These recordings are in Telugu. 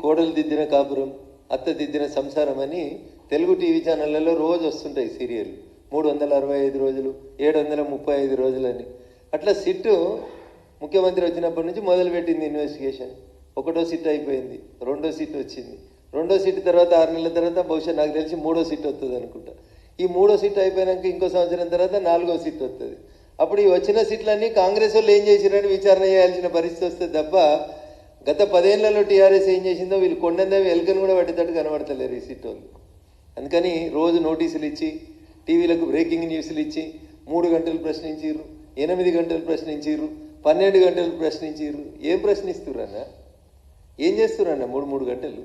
కోడలు దిద్దిన కాపురం, అత్త దిద్దిన సంసారం అని తెలుగు టీవీ ఛానళ్ళలో రోజు వస్తుంటాయి సీరియల్. 365 రోజులు, 735 రోజులని. అట్లా సిట్టు ముఖ్యమంత్రి వచ్చినప్పటి నుంచి మొదలుపెట్టింది ఇన్వెస్టిగేషన్. ఒకటో సిట్ అయిపోయింది, రెండో సిట్ వచ్చింది. రెండో సిట్ తర్వాత 6 నెలల తర్వాత బహుశా నాకు తెలిసి మూడో సిట్ వస్తుంది అనుకుంటా. ఈ మూడో సిట్ అయిపోయాక ఇంకో సంవత్సరం తర్వాత 4వ సిట్ వస్తుంది. అప్పుడు ఈ వచ్చిన సీట్లన్నీ కాంగ్రెస్ వాళ్ళు ఏం చేసిరని విచారణ చేయాల్సిన పరిస్థితి వస్తుంది తప్ప గత 10 ఏళ్లలో టీఆర్ఎస్ ఏం చేసిందో వీళ్ళు కొండందేవి ఎలుకను కూడా పట్టేటట్టు కనబడతలేరు ఈ సీట్ వాళ్ళు. అందుకని రోజు నోటీసులు ఇచ్చి, టీవీలకు బ్రేకింగ్ న్యూస్లు ఇచ్చి 3 గంటలు ప్రశ్నించారు, 8 గంటలు ప్రశ్నించారు, 12 గంటలు ప్రశ్నించారు. ఏం ప్రశ్నిస్తురన్నా? ఏం చేస్తురన్నా 3 గంటలు?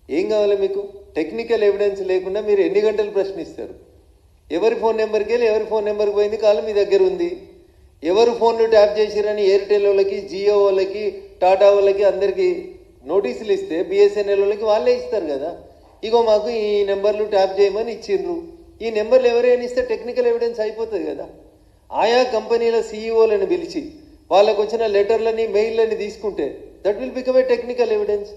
ఏం కావాలి మీకు? టెక్నికల్ ఎవిడెన్స్ లేకుండా మీరు ఎన్ని గంటలు ప్రశ్నిస్తారు? ఎవరి ఫోన్ నెంబర్కి వెళ్ళి ఎవరి ఫోన్ నెంబర్కి పోయింది కాలం మీ దగ్గర ఉంది. ఎవరు ఫోన్లు ట్యాప్ చేసిరని ఎయిర్టెల్ వాళ్ళకి, జియో వాళ్ళకి, టాటా వాళ్ళకి అందరికీ నోటీసులు ఇస్తే బిఎస్ఎన్ఎల్ వాళ్ళకి వాళ్ళే ఇస్తారు కదా. ఇగో మాకు ఈ నెంబర్లు ట్యాప్ చేయమని ఇచ్చిండ్రు, ఈ నెంబర్లు ఎవరైనా ఇస్తే టెక్నికల్ ఎవిడెన్స్ అయిపోతుంది కదా. ఆయా కంపెనీల సీఈఓలను పిలిచి వాళ్ళకు వచ్చిన లెటర్లని, మెయిల్లని తీసుకుంటే that will become a technical evidence.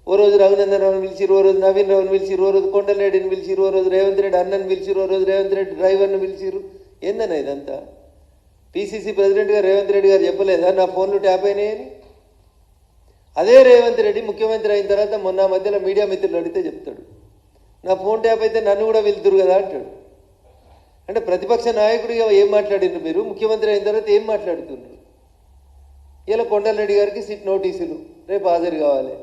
ఓ రోజు రఘునందన్ రావుని పిలిచిరు, ఓ రోజు నవీన్ రావుని పిలిచిరు, ఓ రోజు కొండలరెడ్డిని పిలిచిరు, ఓ రోజు రేవంత్ రెడ్డి అన్నని పిలిచిరు, ఓ రోజు రేవంత్ రెడ్డి డ్రైవర్ని పిలిచిరు. ఏందన్నా ఇదంతా? పిసిసి ప్రెసిడెంట్ గారు రేవంత్ రెడ్డి గారు చెప్పలేదా నా ఫోన్లు ట్యాప్ అయినాయని? అదే రేవంత్ రెడ్డి ముఖ్యమంత్రి అయిన తర్వాత మొన్న మధ్యలో మీడియా మిత్రులు అడిగితే చెప్తాడు, నా ఫోన్ ట్యాప్ అయితే నన్ను కూడా వెళ్తురు కదా అంటాడు. అంటే ప్రతిపక్ష నాయకుడిగా ఏం మాట్లాడినారు మీరు? ముఖ్యమంత్రి అయిన తర్వాత ఏం మాట్లాడుతున్నారు? ఇలా కొండలరెడ్డి గారికి సిట్ నోటీసులు, రేపు హాజరు కావాలి.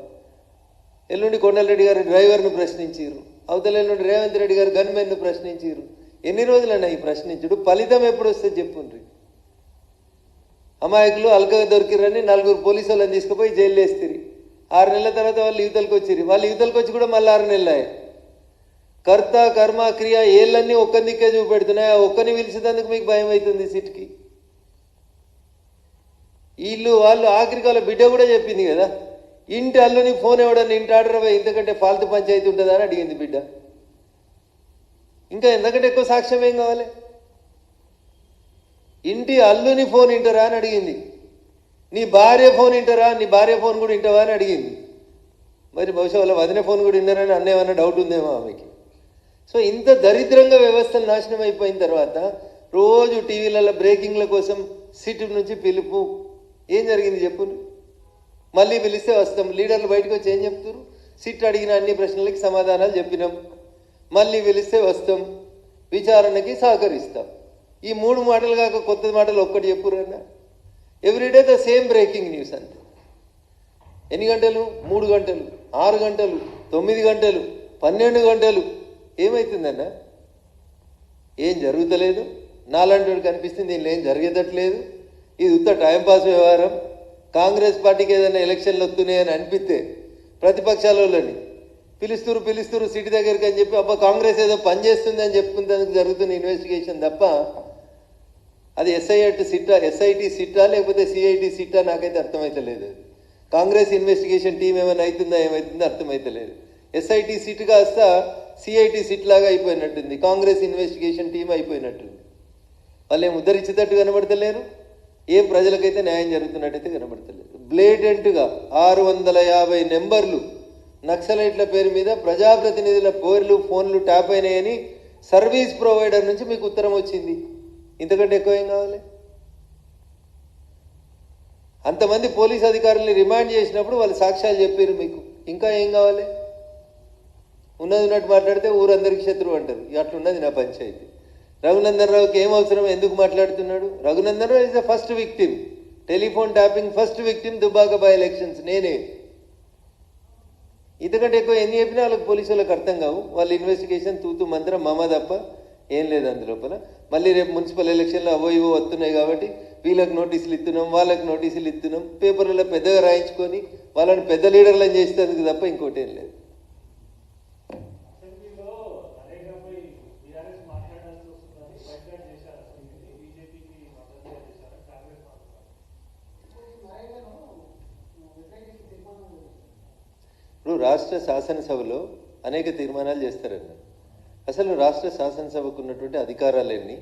ఎల్లుండి కొండలరెడ్డి గారి డ్రైవర్ను ప్రశ్నించారు, అవతల ఎల్లుండి రేవంత్ రెడ్డి గారు గన్మెన్ను ప్రశ్నించారు. ఎన్ని రోజులన్నా ఈ ప్రశ్నించుడు? ఫలితం ఎప్పుడు వస్తుంది చెప్పుండ్రి. అమాయకులు అల్కగా దొరికిరని 4 పోలీసు వాళ్ళని తీసుకుపోయి జైలు వేస్తారు. 6 నెలల తర్వాత వాళ్ళు యువతలకు వచ్చిరు. వాళ్ళు యువతలకు వచ్చి కూడా మళ్ళీ 6 నెలలు. కర్త కర్మ క్రియ ఏళ్ళన్నీ ఒక్క దిక్కే చూపెడుతున్నాయి. ఆ ఒక్కని పిలిచేందుకు మీకు భయం అవుతుంది సిట్కి. వీళ్ళు వాళ్ళు ఆఖరికి వాళ్ళ బిడ్డ కూడా చెప్పింది కదా, ఇంటి అల్లుని ఫోన్ ఇవ్వడాన్ని ఇంటి ఆర్డర్ పోయి ఇంతకంటే ఫాల్తు పంచాయతీ ఉంటుందా అని అడిగింది బిడ్డ. ఇంకా ఎంతకంటే ఎక్కువ సాక్ష్యం ఏం కావాలి? ఇంటి అల్లుని ఫోన్ వింటారా అని అడిగింది. నీ భార్య ఫోన్ వింటారా, నీ భార్య ఫోన్ కూడా వింటావా అని అడిగింది. మరి బహుశా వాళ్ళ వదిన ఫోన్ కూడా విన్నారని అన్నేమన్నా డౌట్ ఉందేమో ఆమెకి. సో ఇంత దరిద్రంగా వ్యవస్థలు నాశనం అయిపోయిన తర్వాత రోజు టీవీలలో బ్రేకింగ్ల కోసం సిట్ నుంచి పిలుపు. ఏం జరిగింది చెప్పు? మళ్ళీ పిలిస్తే వస్తాం. లీడర్లు బయటకు వచ్చి ఏం చెప్తారు? సిట్ అడిగిన అన్ని ప్రశ్నలకి సమాధానాలు చెప్పినాం, మళ్ళీ పిలిస్తే వస్తాం, విచారణకి సహకరిస్తాం. ఈ 3 మాటలు కాక కొత్త మాటలు ఒక్కటి చెప్పురన్నా. Everyday the same breaking news అంతే. ఎన్ని గంటలు? 3 గంటలు, 6 గంటలు, 9 గంటలు, 12 గంటలు. ఏమవుతుందన్నా? ఏం జరుగుతలేదు. నాలాంటి కనిపిస్తుంది దీనిలో ఏం జరిగేటట్లేదు. ఇది ఉత్త టైంపాస్ వ్యవహారం. కాంగ్రెస్ పార్టీకి ఏదైనా ఎలక్షన్లు వస్తున్నాయని అనిపిస్తే ప్రతిపక్షాలని పిలుస్తురు సిటీ దగ్గరికి అని చెప్పి అబ్బా కాంగ్రెస్ ఏదో పనిచేస్తుంది అని చెప్పుకునేందుకు జరుగుతున్న ఇన్వెస్టిగేషన్ తప్ప అది ఎస్ఐటి సిట్టా లేకపోతే సిఐటి సిట్టా నాకైతే అర్థమైతలేదు. కాంగ్రెస్ ఇన్వెస్టిగేషన్ టీం ఏమైనా అవుతుందా ఏమవుతుందో అర్థమైతలేదు. ఎస్ఐటి సిట్ కాస్త సిఐటి సిట్ లాగా అయిపోయినట్టుంది, కాంగ్రెస్ ఇన్వెస్టిగేషన్ టీం అయిపోయినట్టుంది. వాళ్ళు ఏం ఉద్ధరించేటట్టు కనబడతలేరు, ఏం ప్రజలకైతే న్యాయం జరుగుతున్నట్టయితే కనబడతలేదు. బ్లేడెంట్గా 650 నెంబర్లు నక్సలైట్ల పేరు మీద ప్రజాప్రతినిధుల పేర్లు, ఫోన్లు ట్యాప్ అయినాయని సర్వీస్ ప్రొవైడర్ నుంచి మీకు ఉత్తరం వచ్చింది. ఇంతకంటే ఎక్కువ ఏం కావాలి? అంతమంది పోలీస్ అధికారుల్ని రిమాండ్ చేసినప్పుడు వాళ్ళు సాక్ష్యాలు చెప్పారు మీకు. ఇంకా ఏం కావాలి? ఉన్నది ఉన్నట్టు మాట్లాడితే ఊరందరికీ శత్రువు అంటారు. అట్లున్నది నా పంచాయతీ. రఘునందన్ రావుకి ఏం అవసరం? ఎందుకు మాట్లాడుతున్నాడు? Raghunandan Rao is the first victim, telephone tapping first victim Dubbaka by elections నేనే. ఇంతకంటే ఎక్కువ ఎన్ని చెప్పినా వాళ్ళకి పోలీసు వాళ్ళకి అర్థం కావు. వాళ్ళ ఇన్వెస్టిగేషన్ తూతు మంత్రం మమ తప్ప ఏం లేదు అందులోపల. మళ్ళీ రేపు మున్సిపల్ ఎలక్షన్లు అవో ఇవో వస్తున్నాయి కాబట్టి వీళ్ళకి నోటీసులు ఇస్తున్నాం, వాళ్ళకి నోటీసులు ఇస్తున్నాం, పేపర్లలో పెద్దగా రాయించుకొని వాళ్ళని పెద్ద లీడర్లను చేసేందుకు తప్ప ఇంకోటి ఏం లేదు. ఇప్పుడు రాష్ట్ర శాసనసభలో అనేక తీర్మానాలు చేస్తారన్న. అసలు రాష్ట్ర శాసనసభకు ఉన్నటువంటి అధికారాలన్నీ